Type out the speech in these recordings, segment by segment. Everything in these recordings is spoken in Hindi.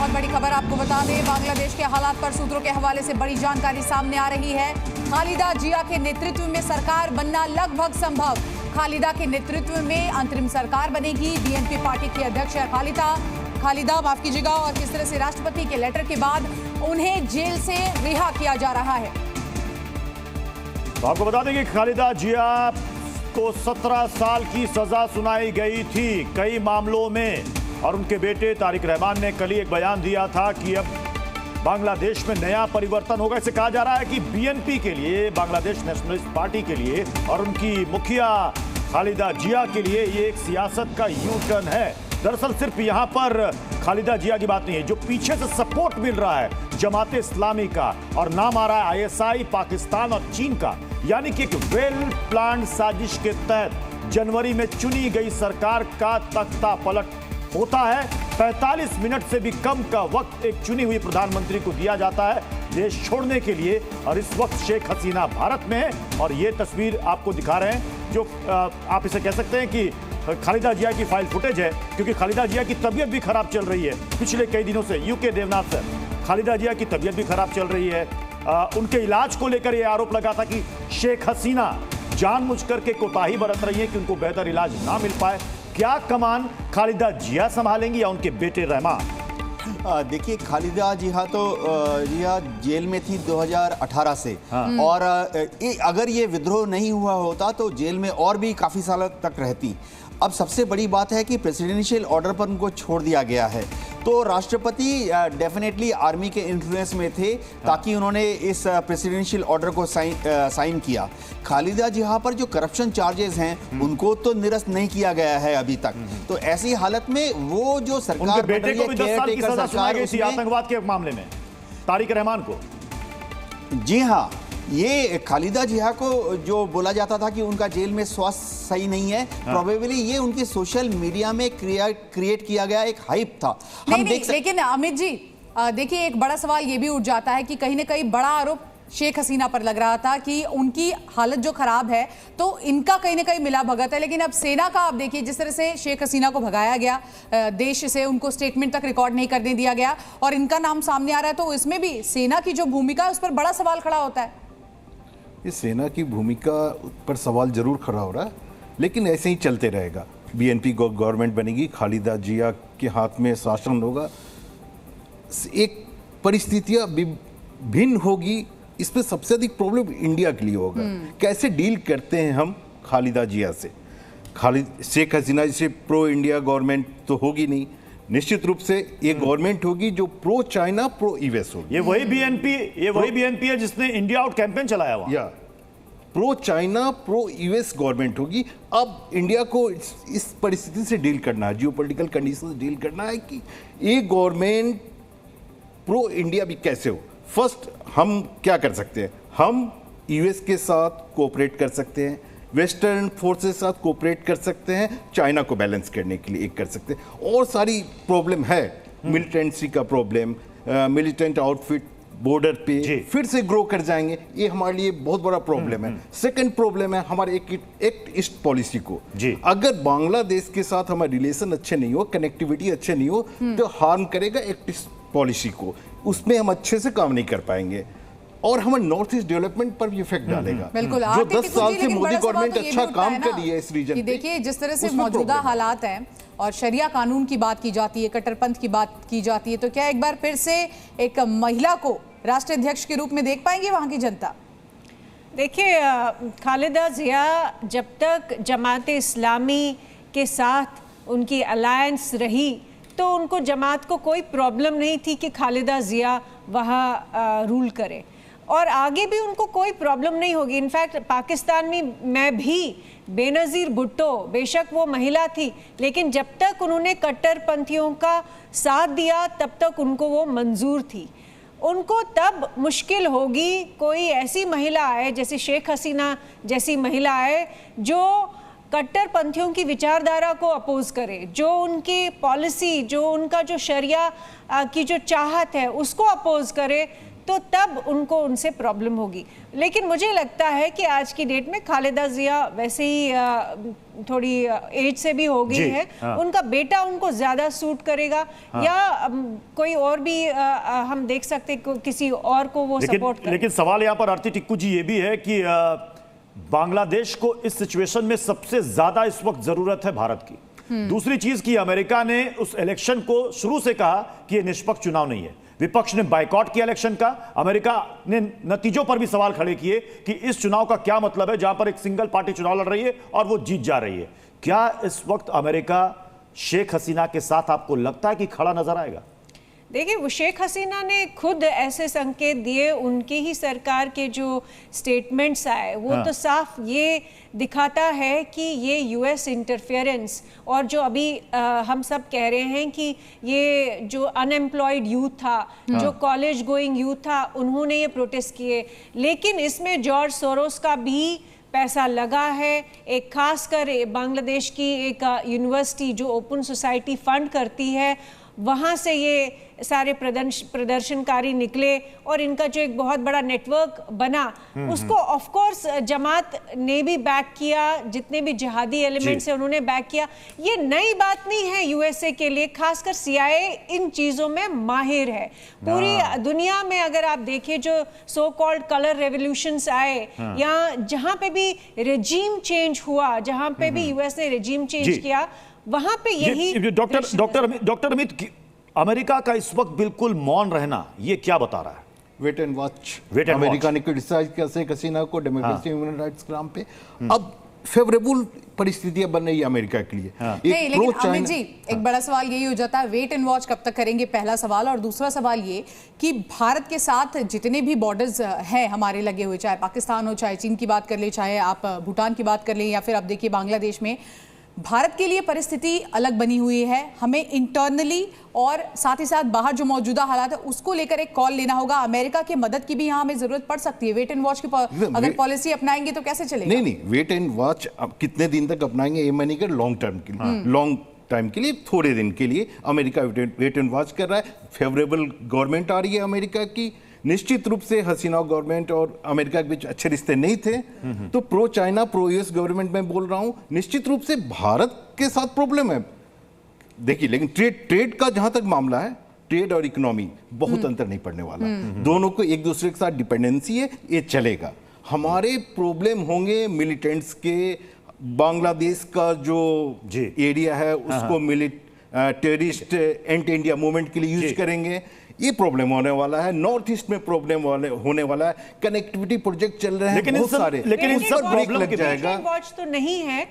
बहुत बड़ी खबर आपको बता दें, बांग्लादेश के हालात पर सूत्रों के हवाले से बड़ी जानकारी सामने आ रही है। खालिदा जिया के नेतृत्व में सरकार बनना लगभग संभव। खालिदा के नेतृत्व में अंतरिम सरकार बनेगी। बीएनपी पार्टी की अध्यक्ष है खालिदा माफ कीजिएगा, और किस तरह से राष्ट्रपति के लेटर के बाद उन्हें जेल से रिहा किया जा रहा है। तो आपको बता दें कि खालिदा जिया को 17 साल की सजा सुनाई गई थी कई मामलों में, और उनके बेटे तारिक रहमान ने कल ही एक बयान दिया था कि अब बांग्लादेश में नया परिवर्तन होगा। इसे कहा जा रहा है कि बीएनपी के लिए, बांग्लादेश नेशनलिस्ट पार्टी के लिए और उनकी मुखिया खालिदा जिया के लिए ये एक सियासत का यू टर्न है। दरअसल सिर्फ यहाँ पर खालिदा जिया की बात नहीं है, जो पीछे से सपोर्ट मिल रहा है जमात इस्लामी का, और नाम आ रहा है आईएसआई, पाकिस्तान और चीन का, यानी कि एक वेल प्लान्ड साजिश के तहत जनवरी में चुनी गई सरकार का तख्ता पलट होता है। 45 मिनट से भी कम का वक्त एक चुनी हुई प्रधानमंत्री को दिया जाता है देश छोड़ने के लिए, और इस वक्त शेख हसीना भारत में है। और ये तस्वीर आपको दिखा रहे हैं, जो आप इसे कह सकते हैं कि खालिदा जिया की फाइल फुटेज है, क्योंकि खालिदा जिया की तबीयत भी खराब चल रही है पिछले कई दिनों से। यूके देवनाथ सर, खालिदा जिया की तबीयत भी खराब चल रही है। उनके इलाज को लेकर यह आरोप लगा था कि शेख हसीना जानबूझकर के कोताही बरत रही है कि उनको बेहतर इलाज ना मिल पाए। क्या कमान खालिदा जिया संभालेंगी या उनके बेटे रहमान? देखिए, खालिदा जिया जेल में थी 2018 से। और अगर ये विद्रोह नहीं हुआ होता तो जेल में और भी काफ़ी साल तक रहती। अब सबसे बड़ी बात है कि प्रेसिडेंशियल ऑर्डर पर उनको छोड़ दिया गया है, तो राष्ट्रपति डेफिनेटली आर्मी के इन्फ्लुएंस में थे, ताकि उन्होंने इस प्रेसिडेंशियल ऑर्डर को साइन किया। खालिदा जिया पर जो करप्शन चार्जेस हैं उनको तो निरस्त नहीं किया गया है अभी तक। तो ऐसी हालत में वो जो सरकार, उनके बेटे को भी 10 साल की सजा सुनाई गई थी आतंकवाद के मामले में, तारिक रहमान को। जी हाँ, ये खालिदा जिया को जो बोला जाता था कि उनका जेल में स्वास्थ्य सही नहीं है, प्रोबेबली ये उनके सोशल मीडिया में क्रिएट किया गया एक हाइप था। लेकिन अमित जी देखिए, एक बड़ा सवाल ये भी उठ जाता है कि कहीं ना कहीं बड़ा आरोप शेख हसीना पर लग रहा था कि उनकी हालत जो खराब है, तो इनका कहीं ना कहीं मिला भगत है। लेकिन अब सेना का आप देखिए, जिस तरह से शेख हसीना को भगाया गया देश से, उनको स्टेटमेंट तक रिकॉर्ड नहीं करने दिया गया, और इनका नाम सामने आ रहा है, तो इसमें भी सेना की जो भूमिका है उस पर बड़ा सवाल खड़ा होता है। इस सेना की भूमिका पर सवाल जरूर खड़ा हो रहा है, लेकिन ऐसे ही चलते रहेगा। बीएनपी गवर्नमेंट बनेगी, खालिदा जिया के हाथ में शासन होगा, एक परिस्थितियां भिन्न होगी। इसमें सबसे अधिक प्रॉब्लम इंडिया के लिए होगा, कैसे डील करते हैं हम खालिदा जिया से। शेख हसीना से प्रो इंडिया गवर्नमेंट तो होगी नहीं, निश्चित रूप से ये गवर्नमेंट होगी जो प्रो चाइना प्रो यूएस होगी। ये वही बीएनपी है जिसने इंडिया आउट कैंपेन चलाया हुआ। या pro China pro US government होगी। अब इंडिया को इस परिस्थिति से डील करना है, जियोपॉलिटिकल कंडीशन से डील करना है कि ये गवर्नमेंट प्रो इंडिया भी कैसे हो। फर्स्ट हम क्या कर सकते हैं, हम यूएस के साथ कोऑपरेट कर सकते हैं, वेस्टर्न फोर्सेस के साथ कोऑपरेट कर सकते हैं, चाइना को बैलेंस करने के लिए एक कर सकते हैं। और सारी प्रॉब्लम है, मिलिटेंसी का प्रॉब्लम, मिलिटेंट आउटफिट बॉर्डर पे फिर से ग्रो कर जाएंगे, ये हमारे लिए बहुत बड़ा प्रॉब्लम है। सेकंड प्रॉब्लम है हमारे एक्ट ईस्ट पॉलिसी को। अगर बांग्लादेश के साथ हमारे रिलेशन अच्छे नहीं हो, कनेक्टिविटी अच्छे नहीं हो, तो हार्म करेगा एक्ट ईस्ट पॉलिसी को, उसमें हम अच्छे से काम नहीं कर पाएंगे, और हमारे नॉर्थ ईस्ट डेवलपमेंट पर भी इफेक्ट डालेगा। जो 10 साल से मोदी गवर्नमेंट अच्छा काम कर रही है इस रीजन में। देखिए, जिस तरह से मौजूदा हालात हैं और शरिया कानून की बात की जाती है, कट्टरपंथ की बात की जाती है, तो क्या एक बार फिर से एक महिला को राष्ट्रीय अध्यक्ष के रूप में देख पाएंगे वहां की जनता? देखिए, खालिदा जिया जब तक जमात इस्लामी के साथ उनकी अलायंस रही, तो उनको जमात को कोई प्रॉब्लम नहीं थी कि खालिदा जिया वहाँ रूल करे, और आगे भी उनको कोई प्रॉब्लम नहीं होगी। इनफैक्ट पाकिस्तान में भी बेनज़ीर भुट्टो, बेशक वो महिला थी, लेकिन जब तक उन्होंने कट्टरपंथियों का साथ दिया तब तक उनको वो मंजूर थी। उनको तब मुश्किल होगी कोई ऐसी महिला आए, जैसे शेख हसीना जैसी महिला आए, जो कट्टरपंथियों की विचारधारा को अपोज करे, जो उनकी पॉलिसी, जो उनका जो शरिया की जो चाहत है उसको अपोज करे, तो तब उनको उनसे प्रॉब्लम होगी। लेकिन मुझे लगता है कि आज की डेट में खालिदा जिया वैसे ही थोड़ी एज से भी हो गई है, उनका बेटा उनको ज्यादा सूट करेगा, या कोई और भी हम देख सकते किसी और को वो सपोर्ट करे। लेकिन सवाल यहाँ पर आरती टिक्कू जी ये भी है कि बांग्लादेश को इस सिचुएशन में सबसे ज्यादा इस वक्त जरूरत है भारत की। दूसरी चीज की अमेरिका ने उस इलेक्शन को शुरू से कहा कि यह निष्पक्ष चुनाव नहीं है, विपक्ष ने बायकॉट किया इलेक्शन का, अमेरिका ने नतीजों पर भी सवाल खड़े किए कि इस चुनाव का क्या मतलब है जहां पर एक सिंगल पार्टी चुनाव लड़ रही है और वो जीत जा रही है। क्या इस वक्त अमेरिका शेख हसीना के साथ आपको लगता है कि खड़ा नजर आएगा? देखिए, वो शेख हसीना ने खुद ऐसे संकेत दिए, उनकी ही सरकार के जो स्टेटमेंट्स आए वो तो साफ ये दिखाता है कि ये यूएस इंटरफेरेंस, और जो अभी हम सब कह रहे हैं कि ये जो अनएम्प्लॉयड यूथ था, जो कॉलेज गोइंग यूथ था, उन्होंने ये प्रोटेस्ट किए। लेकिन इसमें जॉर्ज सोरोस का भी पैसा लगा है। एक खासकर बांग्लादेश की एक यूनिवर्सिटी जो ओपन सोसाइटी फंड करती है, वहाँ से ये सारे प्रदर्शनकारी निकले और इनका जो एक बहुत बड़ा नेटवर्क बना, उसको ऑफ कोर्स जमात ने भी बैक किया, जितने भी जिहादी एलिमेंट्स हैं उन्होंने बैक किया। ये नई बात नहीं है यूएसए के लिए, खासकर सीआईए इन चीज़ों में माहिर है। पूरी दुनिया में अगर आप देखें जो सो कॉल्ड कलर रेवोल्यूशंस आए, या जहाँ पे भी रेजीम चेंज हुआ, जहाँ पे भी यूएस ने रेजीम चेंज किया, वहां पे यही डॉक्टर अमित, अमेरिका का इस वक्त बिल्कुल मौन रहना ये क्या बता रहा है? Wait and watch. Wait and America ने क्रिटिसाइज किया शेख हसीना को डेमोक्रेसी ह्यूमन राइट्स ग्राम पे। अब फेवरेबल परिस्थितियां बन रही है अमेरिका के लिए। नहीं, लेकिन अमित जी एक बड़ा सवाल यही हो जाता है, वेट एंड वॉच कब तक करेंगे, पहला सवाल। और दूसरा सवाल ये कि भारत के साथ जितने भी बॉर्डर्स हैं हमारे लगे हुए, चाहे पाकिस्तान हो, चाहे चीन की बात कर ले, चाहे आप भूटान की बात कर लें, या फिर आप देखिए बांग्लादेश में, भारत के लिए परिस्थिति अलग बनी हुई है। हमें इंटरनली और साथ ही साथ बाहर जो मौजूदा हालात है उसको लेकर एक कॉल लेना होगा। अमेरिका की मदद की भी यहाँ हमें जरूरत पड़ सकती है। वेट एंड वॉच की अगर पॉलिसी अपनाएंगे तो कैसे चलेगा? नहीं, वेट एंड वॉच अब कितने दिन तक अपनाएंगे ये मैं नहीं कर, लॉन्ग टर्म के लिए, लॉन्ग टाइम के लिए, थोड़े दिन के लिए अमेरिका वेट एंड वॉच कर रहा है। फेवरेबल गवर्नमेंट आ रही है अमेरिका की। निश्चित रूप से हसीना गवर्नमेंट और अमेरिका के बीच अच्छे रिश्ते नहीं थे, तो pro China pro US government में बोल रहा हूं। निश्चित रूप से भारत के साथ प्रॉब्लम है, देखिए, लेकिन ट्रेड का जहां तक मामला है, ट्रेड और इकोनॉमी बहुत अंतर नहीं पड़ने वाला। दोनों को एक दूसरे के साथ डिपेंडेंसी है, ये चलेगा। हमारे प्रॉब्लम होंगे मिलिटेंट्स के, बांग्लादेश का जो एरिया है उसको टेररिस्ट एंटी इंडिया मूवमेंट के लिए यूज करेंगे, ये प्रॉब्लम होने वाला है। नॉर्थ ईस्ट में प्रॉब्लम होने वाला है। कनेक्टिविटी प्रोजेक्ट चल रहे हैं बहुत सारे, लेकिन इन सब प्रॉब्लम लग जाएगा। वॉच तो नहीं है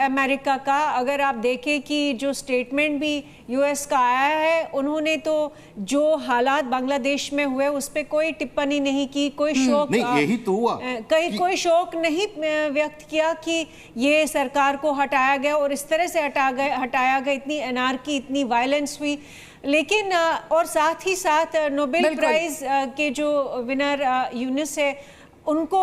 अमेरिका का। अगर आप देखें कि जो स्टेटमेंट भी यूएस का आया है, उन्होंने तो जो हालात बांग्लादेश में हुए उस पर कोई टिप्पणी नहीं की, कोई शोक नहीं, यही तो हुआ, कोई शोक नहीं व्यक्त किया कि ये सरकार को हटाया गया और इस तरह से हटाया गया, इतनी एनार्की, इतनी वायलेंस हुई। लेकिन और साथ ही साथ नोबेल प्राइज के जो विनर यूनिस है, उनको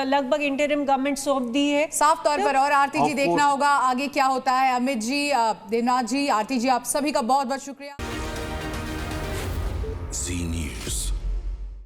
लगभग इंटरिम गवर्नमेंट सौंप दी है साफ तौर पर। और आरती जी देखना होगा आगे क्या होता है। अमित जी, देवनाथ जी, आरती जी, आप सभी का बहुत बहुत शुक्रिया।